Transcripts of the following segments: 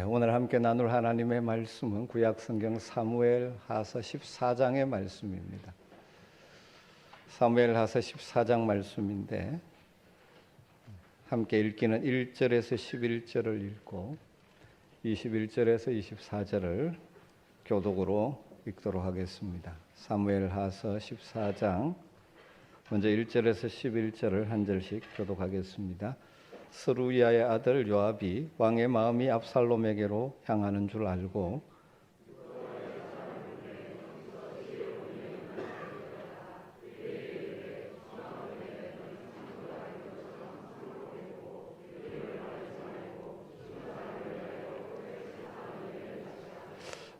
오늘 함께 나눌 하나님의 말씀은 구약성경 사무엘하서 14장의 말씀입니다. 사무엘하서 14장 말씀인데 함께 읽기는 1절에서 11절을 읽고 21절에서 24절을 교독으로 읽도록 하겠습니다. 사무엘하서 14장 먼저 1절에서 11절을 한 절씩 교독하겠습니다. 스루야의 아들 요압이 왕의 마음이 압살롬에게로 향하는 줄 알고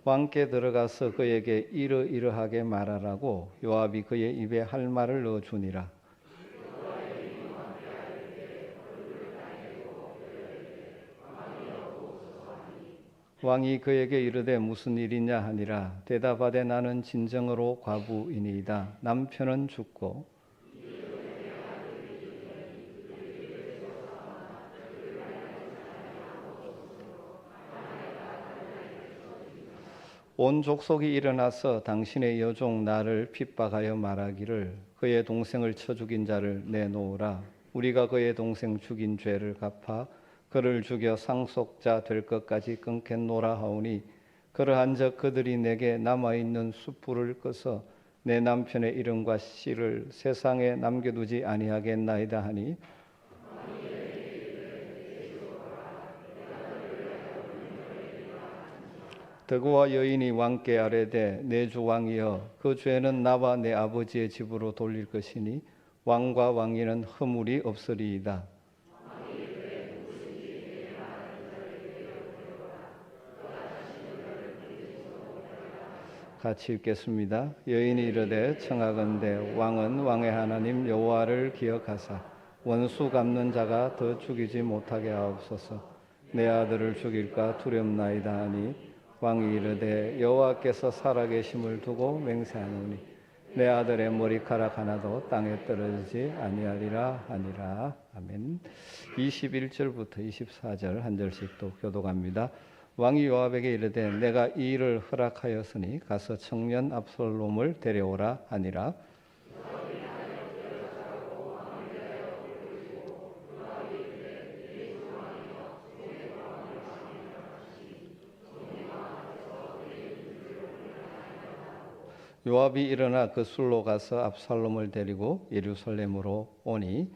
왕께 들어가서 그에게 이러이러하게 말하라고 요압이 그의 입에 할 말을 넣어주니라. 왕이 그에게 이르되 무슨 일이냐 하니라. 대답하되 나는 진정으로 과부이니이다. 남편은 죽고 온 족속이 일어나서 당신의 여종 나를 핍박하여 말하기를 그의 동생을 쳐 죽인 자를 내놓으라. 우리가 그의 동생 죽인 죄를 갚아 그를 죽여 상속자 될 것까지 끊겠노라 하오니 그러한즉 그들이 내게 남아있는 숯불을 꺼서 내 남편의 이름과 씨를 세상에 남겨두지 아니하겠나이다 하니 드고와 여인이 왕께 아뢰되 내 주 왕이여 그 죄는 나와 내 아버지의 집으로 돌릴 것이니 왕과 왕위는 허물이 없으리이다. 같이 읽겠습니다. 여인이 이르되 청하건대 왕은 왕의 하나님 여호와를 기억하사 원수 갚는 자가 더 죽이지 못하게 하옵소서. 내 아들을 죽일까 두렵나이다 하니 왕이 이르되 여호와께서 살아계심을 두고 맹세하노니 내 아들의 머리카락 하나도 땅에 떨어지지 아니하리라 하니라. 아멘. 21절부터 24절 한 절씩 또 교독합니다. 왕이 요압에게 이르되 내가 이 일을 허락하였으니 가서 청년 압살롬을 데려오라 하니라. 요압이 일어나 그 술로 가서 압살롬을 데리고 예루살렘으로 오니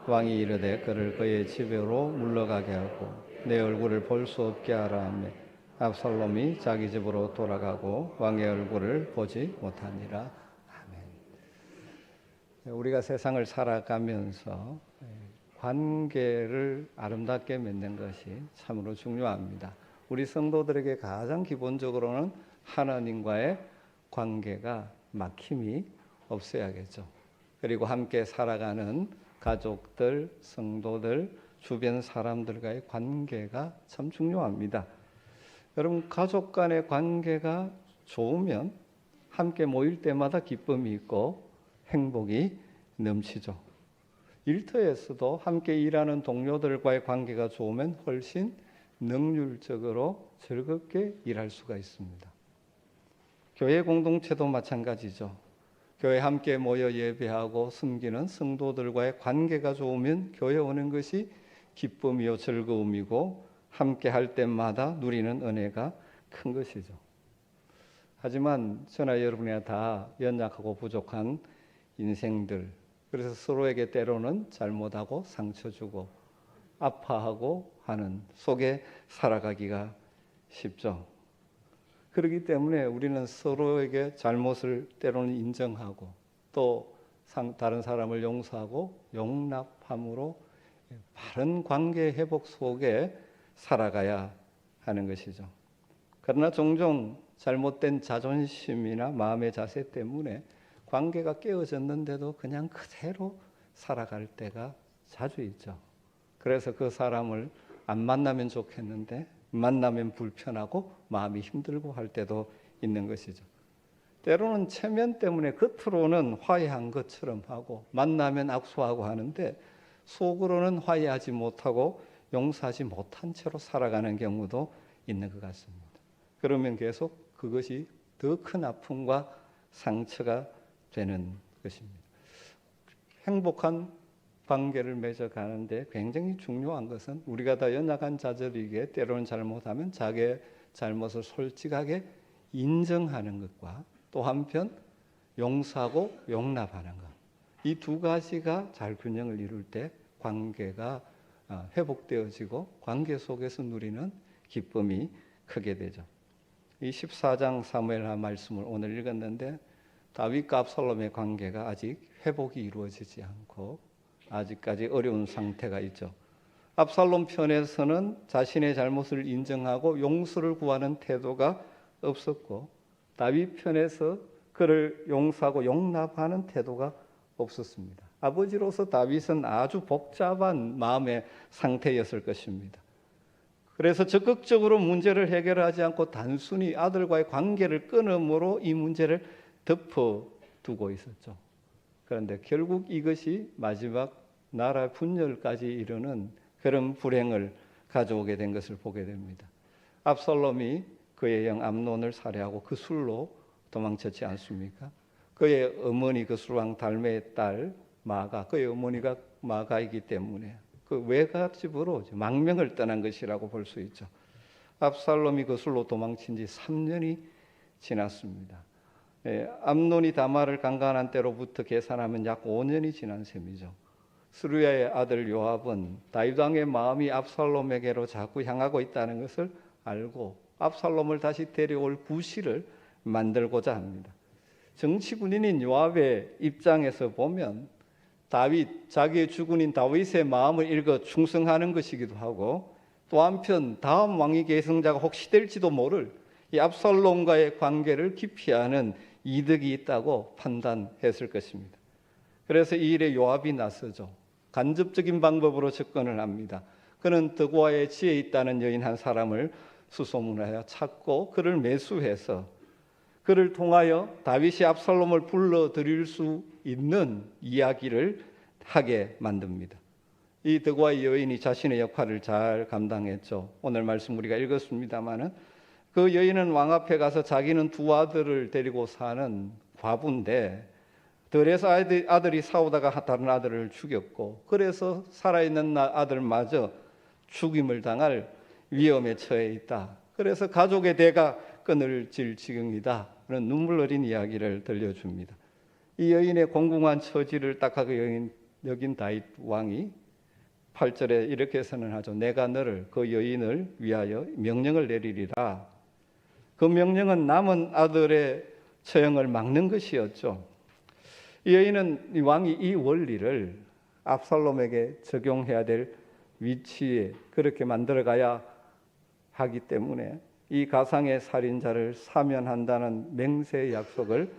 왕이 이르되 그를 그의 집으로 물러가게 하고 내 얼굴을 볼 수 없게 하라 하매 압살롬이 자기 집으로 돌아가고 왕의 얼굴을 보지 못하니라. 아멘. 우리가 세상을 살아가면서 관계를 아름답게 맺는 것이 참으로 중요합니다. 우리 성도들에게 가장 기본적으로는 하나님과의 관계가 막힘이 없어야겠죠. 그리고 함께 살아가는 가족들, 성도들, 주변 사람들과의 관계가 참 중요합니다. 여러분, 가족 간의 관계가 좋으면 함께 모일 때마다 기쁨이 있고 행복이 넘치죠. 일터에서도 함께 일하는 동료들과의 관계가 좋으면 훨씬 능률적으로 즐겁게 일할 수가 있습니다. 교회 공동체도 마찬가지죠. 교회 함께 모여 예배하고 섬기는 성도들과의 관계가 좋으면 교회 오는 것이 기쁨이요 즐거움이고 함께 할 때마다 누리는 은혜가 큰 것이죠. 하지만 저나 여러분이나 다 연약하고 부족한 인생들, 그래서 서로에게 때로는 잘못하고 상처 주고 아파하고 하는 속에 살아가기가 쉽죠. 그렇기 때문에 우리는 서로에게 잘못을 때로는 인정하고 또 다른 사람을 용서하고 용납함으로 바른 관계 회복 속에 살아가야 하는 것이죠. 그러나 종종 잘못된 자존심이나 마음의 자세 때문에 관계가 깨어졌는데도 그냥 그대로 살아갈 때가 자주 있죠. 그래서 그 사람을 안 만나면 좋겠는데 만나면 불편하고 마음이 힘들고 할 때도 있는 것이죠. 때로는 체면 때문에 겉으로는 화해한 것처럼 하고 만나면 악수하고 하는데 속으로는 화해하지 못하고 용서하지 못한 채로 살아가는 경우도 있는 것 같습니다. 그러면 계속 그것이 더 큰 아픔과 상처가 되는 것입니다. 행복한 관계를 맺어가는데 굉장히 중요한 것은 우리가 다 연약한 자들이기에 때로는 잘못하면 자기의 잘못을 솔직하게 인정하는 것과 또 한편 용서하고 용납하는 것. 이 두 가지가 잘 균형을 이룰 때 관계가 회복되어지고 관계 속에서 누리는 기쁨이 크게 되죠. 이 14장 사무엘하 말씀을 오늘 읽었는데 다윗과 압살롬의 관계가 아직 회복이 이루어지지 않고 아직까지 어려운 상태가 있죠. 압살롬 편에서는 자신의 잘못을 인정하고 용서를 구하는 태도가 없었고 다윗 편에서 그를 용서하고 용납하는 태도가 없었습니다. 아버지로서 다윗은 아주 복잡한 마음의 상태였을 것입니다. 그래서 적극적으로 문제를 해결하지 않고 단순히 아들과의 관계를 끊음으로 이 문제를 덮어두고 있었죠. 그런데 결국 이것이 마지막 나라 분열까지 이르는 그런 불행을 가져오게 된 것을 보게 됩니다. 압살롬이 그의 형 암논을 살해하고 그 술로 도망쳤지 않습니까? 그의 어머니 그 술왕 달메의 딸 마가, 그의 어머니가 마가이기 때문에 그 외갓집으로 망명을 떠난 것이라고 볼 수 있죠. 압살롬이 그 술로 도망친 지 3년이 지났습니다. 암논이 다말을 강간한 때로부터 계산하면 약 5년이 지난 셈이죠. 스루야의 아들 요압은 다윗 왕의 마음이 압살롬에게로 자꾸 향하고 있다는 것을 알고 압살롬을 다시 데려올 구실을 만들고자 합니다. 정치 군인인 요압의 입장에서 보면 다윗, 자기의 주군인 다윗의 마음을 읽어 충성하는 것이기도 하고 또 한편 다음 왕위 계승자가 혹시 될지도 모를 이 압살롬과의 관계를 기피하는 이득이 있다고 판단했을 것입니다. 그래서 이 일에 요압이 나서죠. 간접적인 방법으로 접근을 합니다. 그는 드고아의 지에 있다는 여인 한 사람을 수소문하여 찾고 그를 매수해서 그를 통하여 다윗이 압살롬을 불러들일 수 있는 이야기를 하게 만듭니다. 이 드고아의 여인이 자신의 역할을 잘 감당했죠. 오늘 말씀 우리가 읽었습니다마는 그 여인은 왕 앞에 가서 자기는 두 아들을 데리고 사는 과부인데 들에서 아들이 싸우다가 다른 아들을 죽였고 그래서 살아있는 아들마저 죽임을 당할 위험에 처해 있다. 그래서 가족의 대가 끊어질 지경이다. 그런 눈물 어린 이야기를 들려줍니다. 이 여인의 공공한 처지를 딱하게 여긴 다윗 왕이 8절에 이렇게 선언하죠. 내가 너를 그 여인을 위하여 명령을 내리리라. 그 명령은 남은 아들의 처형을 막는 것이었죠. 이 여인은 이 왕이 이 원리를 압살롬에게 적용해야 될 위치에 그렇게 만들어가야 하기 때문에 이 가상의 살인자를 사면한다는 맹세의 약속을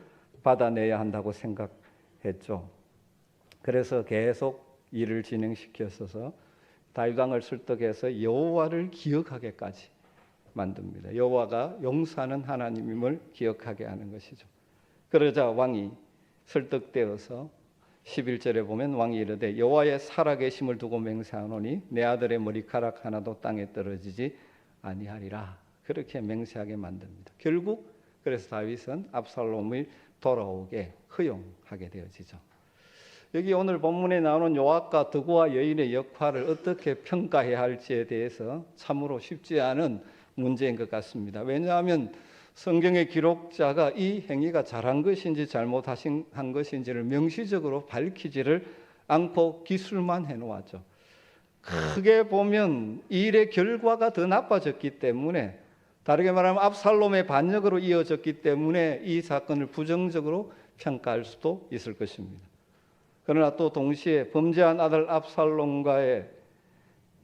받아내야 한다고 생각했죠. 그래서 계속 일을 진행시켰어서 다윗 왕을 설득해서 여호와를 기억하게까지 만듭니다. 여호와가 용서하는 하나님임을 기억하게 하는 것이죠. 그러자 왕이 설득되어서 11절에 보면 왕이 이르되 여호와의 살아계심을 두고 맹세하노니 내 아들의 머리카락 하나도 땅에 떨어지지 아니하리라. 그렇게 맹세하게 만듭니다. 결국 그래서 다윗은 압살롬을 돌아오게 허용하게 되어지죠. 여기 오늘 본문에 나오는 요압과 드고아 여인의 역할을 어떻게 평가해야 할지에 대해서 참으로 쉽지 않은 문제인 것 같습니다. 왜냐하면 성경의 기록자가 이 행위가 잘한 것인지 잘못한 것인지를 명시적으로 밝히지를 않고 기술만 해놓았죠. 크게 보면 이 일의 결과가 더 나빠졌기 때문에 다르게 말하면 압살롬의 반역으로 이어졌기 때문에 이 사건을 부정적으로 평가할 수도 있을 것입니다. 그러나 또 동시에 범죄한 아들 압살롬과의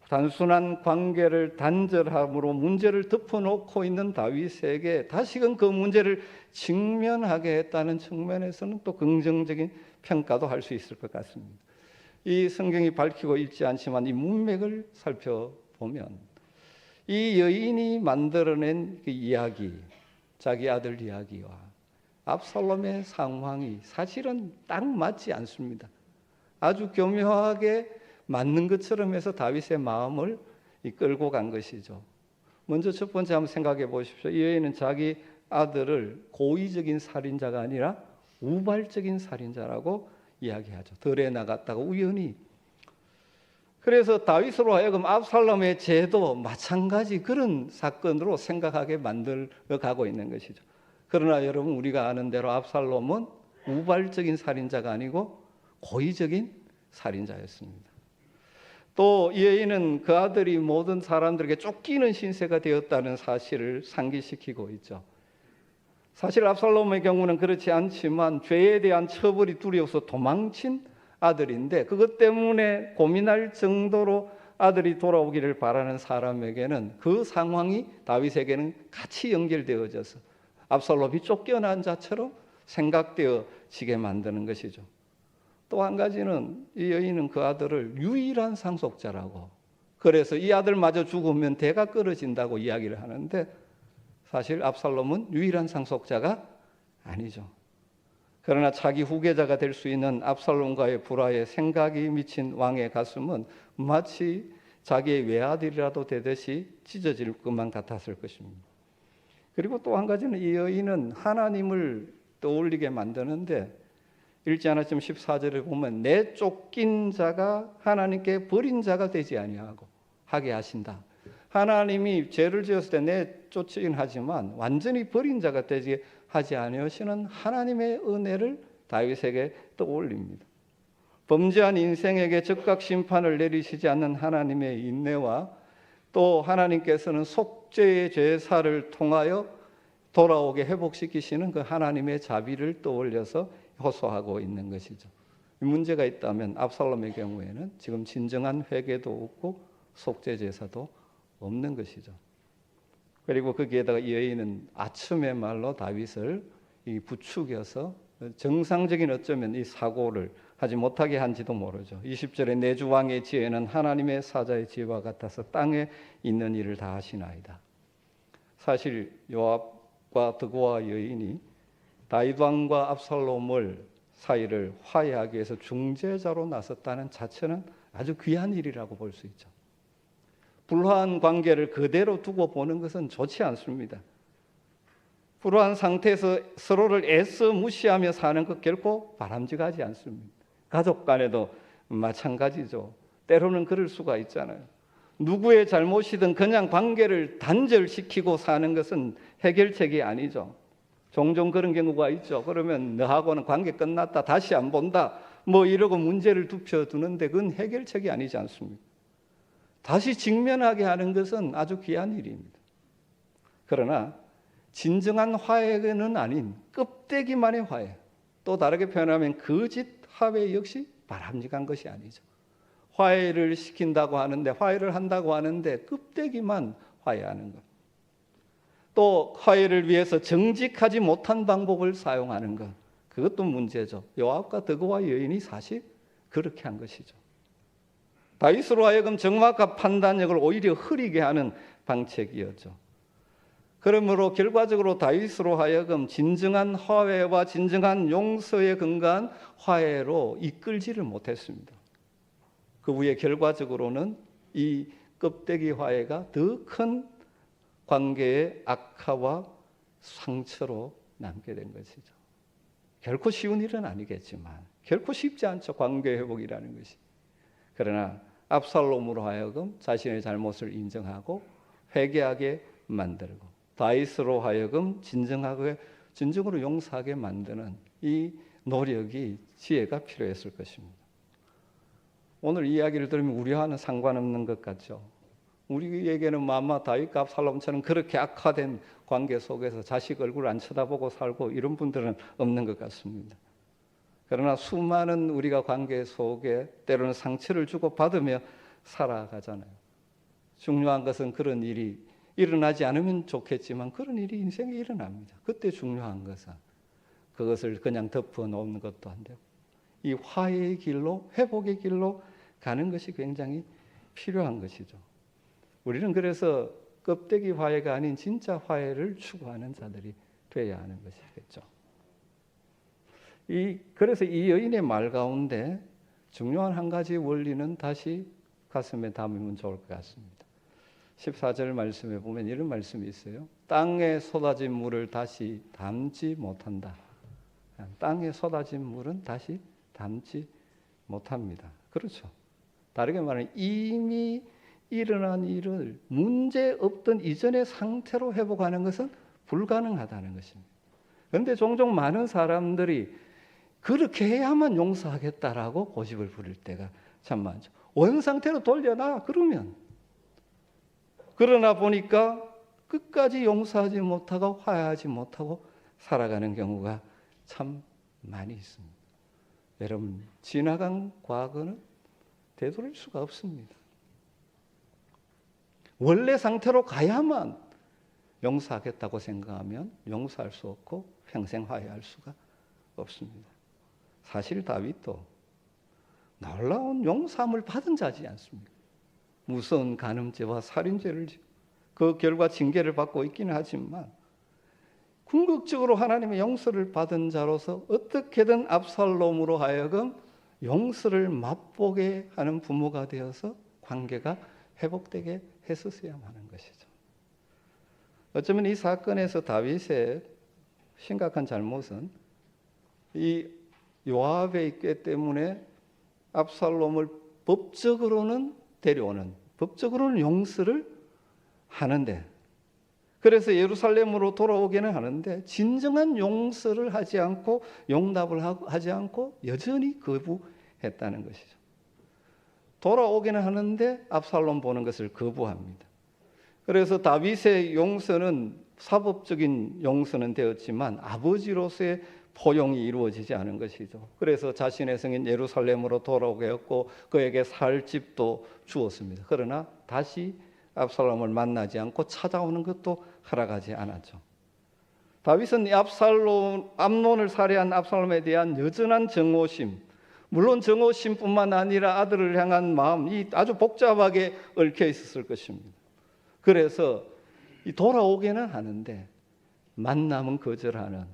단순한 관계를 단절함으로 문제를 덮어놓고 있는 다윗에게 다시금 그 문제를 직면하게 했다는 측면에서는 또 긍정적인 평가도 할 수 있을 것 같습니다. 이 성경이 밝히고 있지 않지만 이 문맥을 살펴보면 이 여인이 만들어낸 그 이야기, 자기 아들 이야기와 압살롬의 상황이 사실은 딱 맞지 않습니다. 아주 교묘하게 맞는 것처럼 해서 다윗의 마음을 끌고 간 것이죠. 먼저 첫 번째 한번 생각해 보십시오. 이 여인은 자기 아들을 고의적인 살인자가 아니라 우발적인 살인자라고 이야기하죠. 들에 나갔다가 우연히. 그래서 다윗으로 하여금 압살롬의 죄도 마찬가지 그런 사건으로 생각하게 만들어 가고 있는 것이죠. 그러나 여러분, 우리가 아는 대로 압살롬은 우발적인 살인자가 아니고 고의적인 살인자였습니다. 또 이 여인은 그 아들이 모든 사람들에게 쫓기는 신세가 되었다는 사실을 상기시키고 있죠. 사실 압살롬의 경우는 그렇지 않지만 죄에 대한 처벌이 두려워서 도망친 아들인데, 그것 때문에 고민할 정도로 아들이 돌아오기를 바라는 사람에게는 그 상황이 다윗에게는 같이 연결되어져서 압살롬이 쫓겨난 자처럼 생각되어지게 만드는 것이죠. 또 한 가지는 이 여인은 그 아들을 유일한 상속자라고, 그래서 이 아들마저 죽으면 대가 끊어진다고 이야기를 하는데, 사실 압살롬은 유일한 상속자가 아니죠. 그러나 자기 후계자가 될 수 있는 압살롬과의 불화에 생각이 미친 왕의 가슴은 마치 자기의 외아들이라도 되듯이 찢어질 것만 같았을 것입니다. 그리고 또 한 가지는 이 여인은 하나님을 떠올리게 만드는데, 1장 하나쯤 14절에 보면 내 쫓긴 자가 하나님께 버린 자가 되지 아니하고 하게 하신다. 하나님이 죄를 지었을 때 내 쫓긴 하지만 완전히 버린 자가 되지 하지 아니하시는 하나님의 은혜를 다윗에게 떠올립니다. 범죄한 인생에게 즉각 심판을 내리시지 않는 하나님의 인내와 또 하나님께서는 속죄의 제사를 통하여 돌아오게 회복시키시는 그 하나님의 자비를 떠올려서 호소하고 있는 것이죠. 문제가 있다면 압살롬의 경우에는 지금 진정한 회개도 없고 속죄 제사도 없는 것이죠. 그리고 거기에다가 이 여인은 아첨의 말로 다윗을 부추겨서 정상적인 어쩌면 이 사고를 하지 못하게 한지도 모르죠. 20절에 내 주 왕의 지혜는 하나님의 사자의 지혜와 같아서 땅에 있는 일을 다 하시나이다. 사실 요압과 드고와 여인이 다윗 왕과 압살롬을 사이를 화해하기 위해서 중재자로 나섰다는 자체는 아주 귀한 일이라고 볼 수 있죠. 불화한 관계를 그대로 두고 보는 것은 좋지 않습니다. 불화한 상태에서 서로를 애써 무시하며 사는 것 결코 바람직하지 않습니다. 가족 간에도 마찬가지죠. 때로는 그럴 수가 있잖아요. 누구의 잘못이든 그냥 관계를 단절시키고 사는 것은 해결책이 아니죠. 종종 그런 경우가 있죠. 그러면 너하고는 관계 끝났다, 다시 안 본다, 뭐 이러고 문제를 눕혀두는데 그건 해결책이 아니지 않습니까? 다시 직면하게 하는 것은 아주 귀한 일입니다. 그러나 진정한 화해는 아닌 껍데기만의 화해, 또 다르게 표현하면 거짓 화해 역시 바람직한 것이 아니죠. 화해를 시킨다고 하는데, 화해를 한다고 하는데 껍데기만 화해하는 것, 또 화해를 위해서 정직하지 못한 방법을 사용하는 것, 그것도 문제죠. 요압과 드고와 여인이 사실 그렇게 한 것이죠. 다윗으로 하여금 정확한 판단력을 오히려 흐리게 하는 방책이었죠. 그러므로 결과적으로 다윗으로 하여금 진정한 화해와 진정한 용서에 근거한 화해로 이끌지를 못했습니다. 그 후에 결과적으로는 이 껍데기 화해가 더 큰 관계의 악화와 상처로 남게 된 것이죠. 결코 쉬운 일은 아니겠지만 결코 쉽지 않죠. 관계 회복이라는 것이. 그러나 압살롬으로 하여금 자신의 잘못을 인정하고 회개하게 만들고 다윗으로 하여금 진정으로 용서하게 만드는 이 노력이 지혜가 필요했을 것입니다. 오늘 이야기를 들으면 우리와는 상관없는 것 같죠. 우리에게는 아마 다윗과 압살롬처럼 그렇게 악화된 관계 속에서 자식 얼굴 안 쳐다보고 살고 이런 분들은 없는 것 같습니다. 그러나 수많은 우리가 관계 속에 때로는 상처를 주고 받으며 살아가잖아요. 중요한 것은 그런 일이 일어나지 않으면 좋겠지만 그런 일이 인생에 일어납니다. 그때 중요한 것은 그것을 그냥 덮어놓는 것도 안 되고 이 화해의 길로, 회복의 길로 가는 것이 굉장히 필요한 것이죠. 우리는 그래서 껍데기 화해가 아닌 진짜 화해를 추구하는 자들이 되어야 하는 것이겠죠. 그래서 이 여인의 말 가운데 중요한 한 가지 원리는 다시 가슴에 담으면 좋을 것 같습니다. 14절 말씀에 보면 이런 말씀이 있어요. 땅에 쏟아진 물을 다시 담지 못한다. 땅에 쏟아진 물은 다시 담지 못합니다. 그렇죠. 다르게 말하면 이미 일어난 일을 문제 없던 이전의 상태로 회복하는 것은 불가능하다는 것입니다. 그런데 종종 많은 사람들이 그렇게 해야만 용서하겠다라고 고집을 부릴 때가 참 많죠. 원상태로 돌려놔 그러면. 그러나 보니까 끝까지 용서하지 못하고 화해하지 못하고 살아가는 경우가 참 많이 있습니다. 여러분, 지나간 과거는 되돌릴 수가 없습니다. 원래 상태로 가야만 용서하겠다고 생각하면 용서할 수 없고 평생 화해할 수가 없습니다. 사실 다윗도 놀라운 용서함을 받은 자지 않습니까? 무서운 간음죄와 살인죄를 그 결과 징계를 받고 있기는 하지만 궁극적으로 하나님의 용서를 받은 자로서 어떻게든 압살롬으로 하여금 용서를 맛보게 하는 부모가 되어서 관계가 회복되게 했었어야만 하는 것이죠. 어쩌면 이 사건에서 다윗의 심각한 잘못은 이 요압의 꾀 때문에 압살롬을 법적으로는 데려오는, 법적으로는 용서를 하는데, 그래서 예루살렘으로 돌아오기는 하는데 진정한 용서를 하지 않고 용납을 하지 않고 여전히 거부했다는 것이죠. 돌아오기는 하는데 압살롬 보는 것을 거부합니다. 그래서 다윗의 용서는 사법적인 용서는 되었지만 아버지로서의 포용이 이루어지지 않은 것이죠. 그래서 자신의 성인 예루살렘으로 돌아오게 했고 그에게 살 집도 주었습니다. 그러나 다시 압살롬을 만나지 않고 찾아오는 것도 허락하지 않았죠. 다윗은 암논을 살해한 압살롬에 대한 여전한 정오심, 물론 정오심뿐만 아니라 아들을 향한 마음이 아주 복잡하게 얽혀 있었을 것입니다. 그래서 돌아오기는 하는데 만남은 거절하는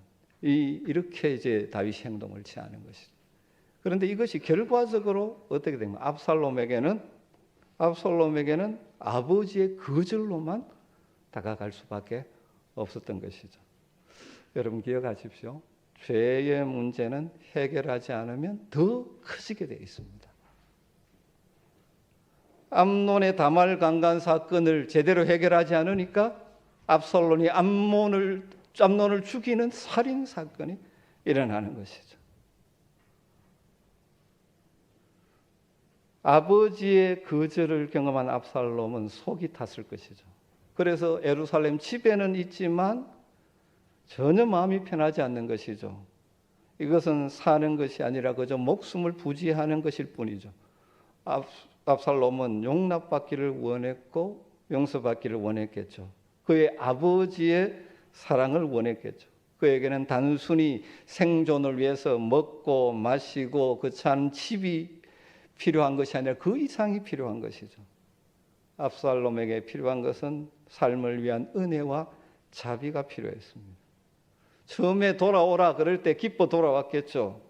이렇게 이제 다윗이 행동을 취하는 것이죠. 그런데 이것이 결과적으로 어떻게 됩니까? 압살롬에게는 아버지의 거절로만 다가갈 수밖에 없었던 것이죠. 여러분 기억하십시오. 죄의 문제는 해결하지 않으면 더 커지게 되어 있습니다. 암논의 다말 강간 사건을 제대로 해결하지 않으니까 압살롬이 암논을 죽이는 살인 사건이 일어나는 것이죠. 아버지의 거절을 경험한 압살롬은 속이 탔을 것이죠. 그래서 예루살렘 집에는 있지만 전혀 마음이 편하지 않는 것이죠. 이것은 사는 것이 아니라 그저 목숨을 부지하는 것일 뿐이죠. 압살롬은 용납받기를 원했고 용서받기를 원했겠죠. 그의 아버지의 사랑을 원했겠죠. 그에게는 단순히 생존을 위해서 먹고 마시고 그 찬 집이 필요한 것이 아니라 그 이상이 필요한 것이죠. 압살롬에게 필요한 것은 삶을 위한 은혜와 자비가 필요했습니다. 처음에 돌아오라 그럴 때 기뻐 돌아왔겠죠.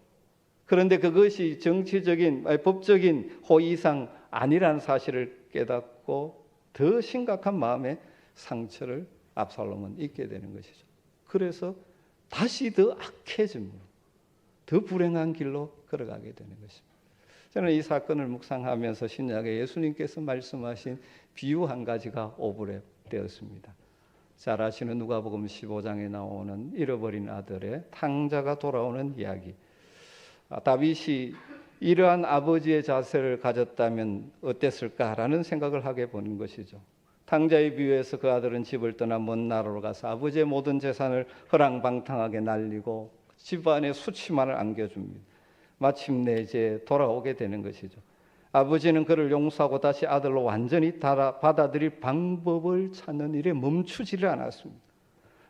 그런데 그것이 정치적인, 법적인 호의상 아니라는 사실을 깨닫고 더 심각한 마음의 상처를 압살롬은 입게 되는 것이죠. 그래서 다시 더 악해집니다. 더 불행한 길로 걸어가게 되는 것입니다. 저는 이 사건을 묵상하면서 신약에 예수님께서 말씀하신 비유 한 가지가 오버랩 되었습니다. 잘 아시는 누가복음 15장에 나오는 잃어버린 아들의 탕자가 돌아오는 이야기. 다윗이 이러한 아버지의 자세를 가졌다면 어땠을까라는 생각을 하게 보는 것이죠. 탕자의 비유에서 그 아들은 집을 떠나 먼 나라로 가서 아버지의 모든 재산을 허랑방탕하게 날리고 집안에 수치만을 안겨줍니다. 마침내 이제 돌아오게 되는 것이죠. 아버지는 그를 용서하고 다시 아들로 완전히 받아들일 방법을 찾는 일에 멈추지를 않았습니다.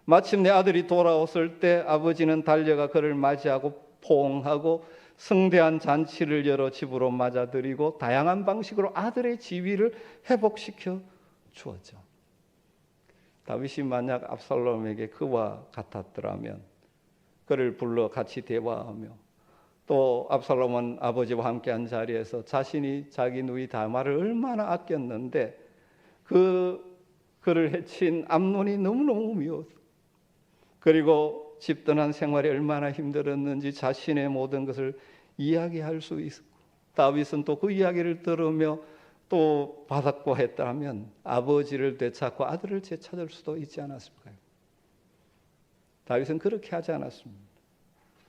마침내 아들이 돌아왔을 때 아버지는 달려가 그를 맞이하고 포옹하고 성대한 잔치를 열어 집으로 맞아들이고 다양한 방식으로 아들의 지위를 회복시켜 주었죠. 다윗이 만약 압살롬에게 그와 같았더라면 그를 불러 같이 대화하며 또 압살롬은 아버지와 함께한 자리에서 자신이 자기 누이 다말을 얼마나 아꼈는데 그 그를 해친 암논이 너무너무 미워서, 그리고 집단한 생활이 얼마나 힘들었는지 자신의 모든 것을 이야기할 수 있었고, 다윗은 또 그 이야기를 들으며 또 받았고 했다면 아버지를 되찾고 아들을 되찾을 수도 있지 않았을까요? 다윗은 그렇게 하지 않았습니다.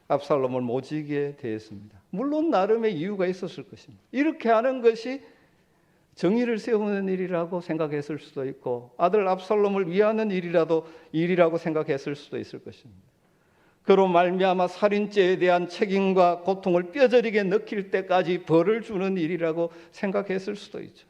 압살롬을 모지게 대했습니다. 물론 나름의 이유가 있었을 것입니다. 이렇게 하는 것이 정의를 세우는 일이라고 생각했을 수도 있고, 아들 압살롬을 위하는 일이라고 생각했을 수도 있을 것입니다. 그로 말미암아 살인죄에 대한 책임과 고통을 뼈저리게 느낄 때까지 벌을 주는 일이라고 생각했을 수도 있죠.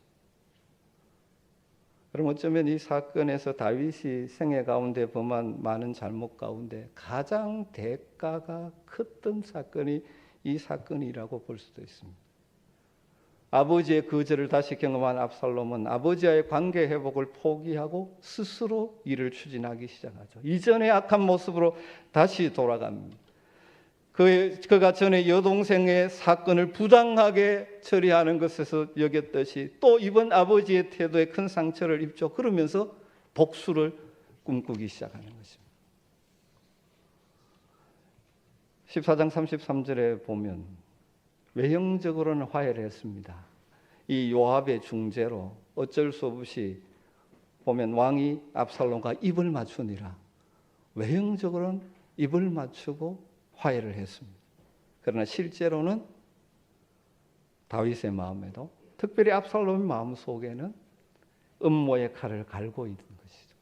그럼 어쩌면 이 사건에서 다윗이 생애 가운데 범한 많은 잘못 가운데 가장 대가가 컸던 사건이 이 사건이라고 볼 수도 있습니다. 아버지의 거절을 다시 경험한 압살롬은 아버지와의 관계 회복을 포기하고 스스로 일을 추진하기 시작하죠. 이전의 악한 모습으로 다시 돌아갑니다. 그가 전에 여동생의 사건을 부당하게 처리하는 것에서 여겼듯이 또 이번 아버지의 태도에 큰 상처를 입죠. 그러면서 복수를 꿈꾸기 시작하는 것입니다. 14장 33절에 보면 외형적으로는 화해를 했습니다. 이 요압의 중재로 어쩔 수 없이 보면 왕이 압살롬과 입을 맞추니라. 외형적으로는 입을 맞추고 화해를 했습니다. 그러나 실제로는 다윗의 마음에도, 특별히 압살롬의 마음 속에는 음모의 칼을 갈고 있는 것이죠.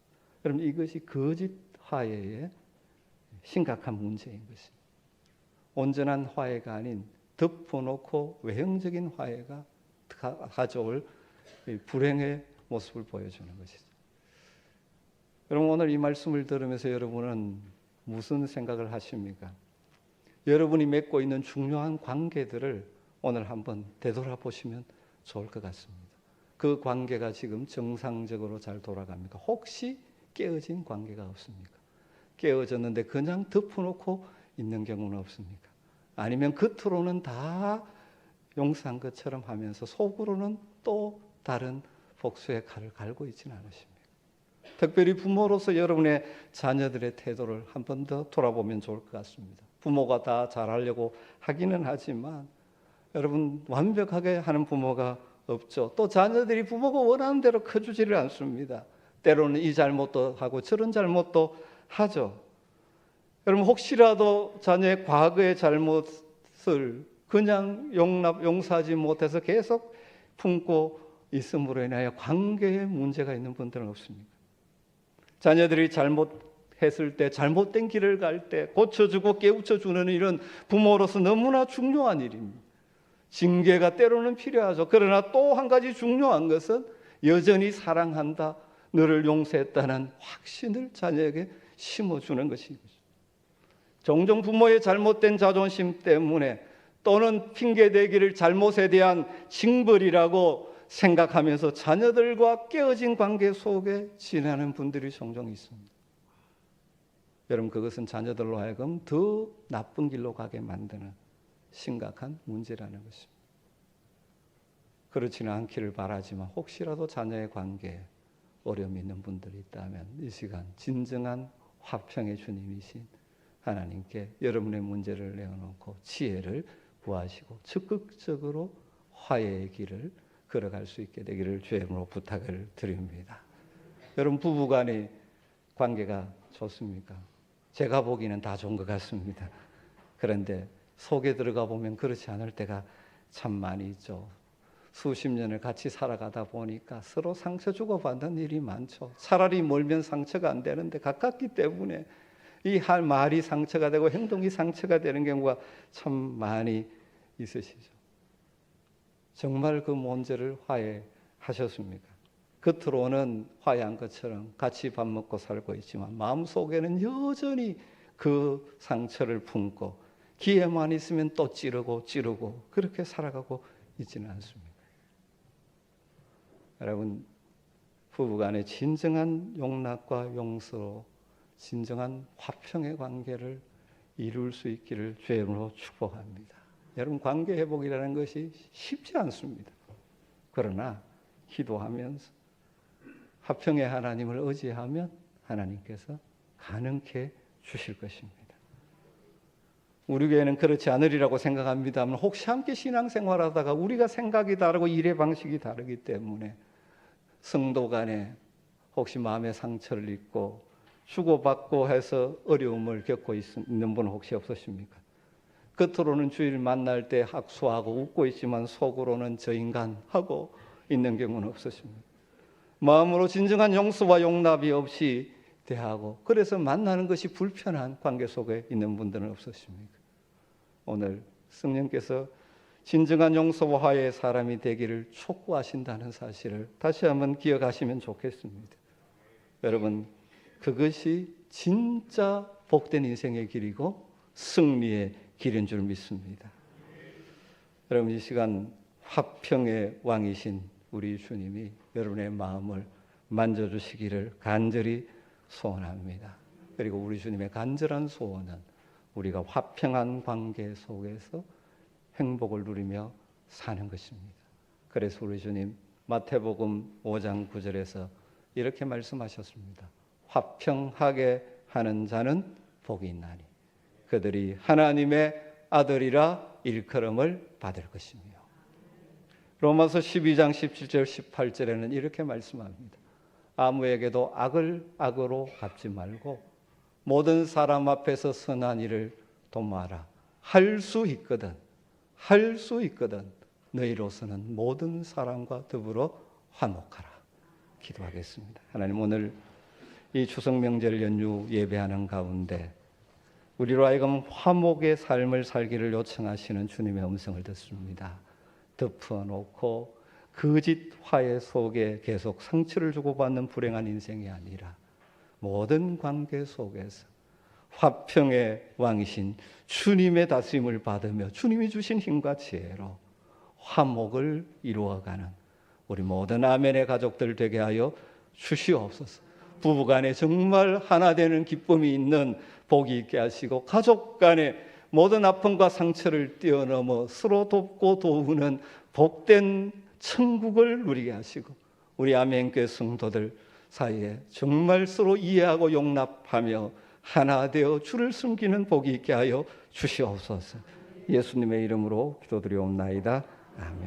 그럼 이것이 거짓 화해의 심각한 문제인 것입니다. 온전한 화해가 아닌 덮어놓고 외형적인 화해가 가져올 불행의 모습을 보여주는 것이죠. 여러분, 오늘 이 말씀을 들으면서 여러분은 무슨 생각을 하십니까? 여러분이 맺고 있는 중요한 관계들을 오늘 한번 되돌아보시면 좋을 것 같습니다. 그 관계가 지금 정상적으로 잘 돌아갑니까? 혹시 깨어진 관계가 없습니까? 깨어졌는데 그냥 덮어놓고 있는 경우는 없습니까? 아니면 겉으로는 다 용서한 것처럼 하면서 속으로는 또 다른 복수의 칼을 갈고 있지는 않으십니까? 특별히 부모로서 여러분의 자녀들의 태도를 한 번 더 돌아보면 좋을 것 같습니다. 부모가 다 잘하려고 하기는 하지만 여러분, 완벽하게 하는 부모가 없죠. 또 자녀들이 부모가 원하는 대로 커주지를 않습니다. 때로는 이 잘못도 하고 저런 잘못도 하죠. 여러분, 혹시라도 자녀의 과거의 잘못을 그냥 용서하지 못해서 계속 품고 있음으로 인하여 관계에 문제가 있는 분들은 없습니까? 자녀들이 잘못했을 때, 잘못된 길을 갈 때 고쳐주고 깨우쳐주는 일은 부모로서 너무나 중요한 일입니다. 징계가 때로는 필요하죠. 그러나 또 한 가지 중요한 것은 여전히 사랑한다, 너를 용서했다는 확신을 자녀에게 심어주는 것입니다. 종종 부모의 잘못된 자존심 때문에 또는 핑계대기를 잘못에 대한 징벌이라고 생각하면서 자녀들과 깨어진 관계 속에 지내는 분들이 종종 있습니다. 여러분, 그것은 자녀들로 하여금 더 나쁜 길로 가게 만드는 심각한 문제라는 것입니다. 그렇지는 않기를 바라지만 혹시라도 자녀의 관계에 어려움이 있는 분들이 있다면 이 시간 진정한 화평의 주님이신 하나님께 여러분의 문제를 내어놓고 지혜를 구하시고 적극적으로 화해의 길을 걸어갈 수 있게 되기를 주의 이름으로 부탁을 드립니다. 여러분, 부부간의 관계가 좋습니까? 제가 보기에는 다 좋은 것 같습니다. 그런데 속에 들어가 보면 그렇지 않을 때가 참 많이 있죠. 수십 년을 같이 살아가다 보니까 서로 상처 주고받는 일이 많죠. 차라리 멀면 상처가 안 되는데 가깝기 때문에 이 할 말이 상처가 되고 행동이 상처가 되는 경우가 참 많이 있으시죠. 정말 그 문제를 화해하셨습니까? 겉으로는 화해한 것처럼 같이 밥 먹고 살고 있지만 마음속에는 여전히 그 상처를 품고 기회만 있으면 또 찌르고 그렇게 살아가고 있지는 않습니다. 여러분, 부부간의 진정한 용납과 용서로 진정한 화평의 관계를 이룰 수 있기를 주의 이름으로 축복합니다. 여러분, 관계 회복이라는 것이 쉽지 않습니다. 그러나 기도하면서 화평의 하나님을 의지하면 하나님께서 가능케 주실 것입니다. 우리 교회는 그렇지 않으리라고 생각합니다만 혹시 함께 신앙생활하다가 우리가 생각이 다르고 일의 방식이 다르기 때문에 성도 간에 혹시 마음의 상처를 입고 주고받고 해서 어려움을 겪고 있는 분 혹시 없으십니까? 겉으로는 주일 만날 때 학수하고 웃고 있지만 속으로는 저 인간 하고 있는 경우는 없으십니까? 마음으로 진정한 용서와 용납이 없이 대하고 그래서 만나는 것이 불편한 관계 속에 있는 분들은 없으십니까? 오늘 성령께서 진정한 용서와 화해의 사람이 되기를 촉구하신다는 사실을 다시 한번 기억하시면 좋겠습니다. 여러분, 그것이 진짜 복된 인생의 길이고 승리의 길인 줄 믿습니다. 여러분, 이 시간 화평의 왕이신 우리 주님이 여러분의 마음을 만져주시기를 간절히 소원합니다. 그리고 우리 주님의 간절한 소원은 우리가 화평한 관계 속에서 행복을 누리며 사는 것입니다. 그래서 우리 주님 마태복음 5장 9절에서 이렇게 말씀하셨습니다. 화평하게 하는 자는 복이 있나니 그들이 하나님의 아들이라 일컬음을 받을 것이며 로마서 12장 17절 18절에는 이렇게 말씀합니다. 아무에게도 악을 악으로 갚지 말고 모든 사람 앞에서 선한 일을 도모하라. 할 수 있거든 너희로서는 모든 사람과 더불어 화목하라. 기도하겠습니다. 하나님, 오늘 이 추석 명절 연휴 예배하는 가운데 우리로 하여금 화목의 삶을 살기를 요청하시는 주님의 음성을 듣습니다. 덮어놓고 거짓 화해 속에 계속 상처를 주고받는 불행한 인생이 아니라 모든 관계 속에서 화평의 왕이신 주님의 다스림을 받으며 주님이 주신 힘과 지혜로 화목을 이루어가는 우리 모든 아멘의 가족들 되게 하여 주시옵소서. 부부간에 정말 하나 되는 기쁨이 있는 복이 있게 하시고 가족 간에 모든 아픔과 상처를 뛰어넘어 서로 돕고 도우는 복된 천국을 누리게 하시고 우리 아멘교회 성도들 사이에 정말 서로 이해하고 용납하며 하나 되어 주를 섬기는 복이 있게 하여 주시옵소서. 예수님의 이름으로 기도드리옵나이다. 아멘.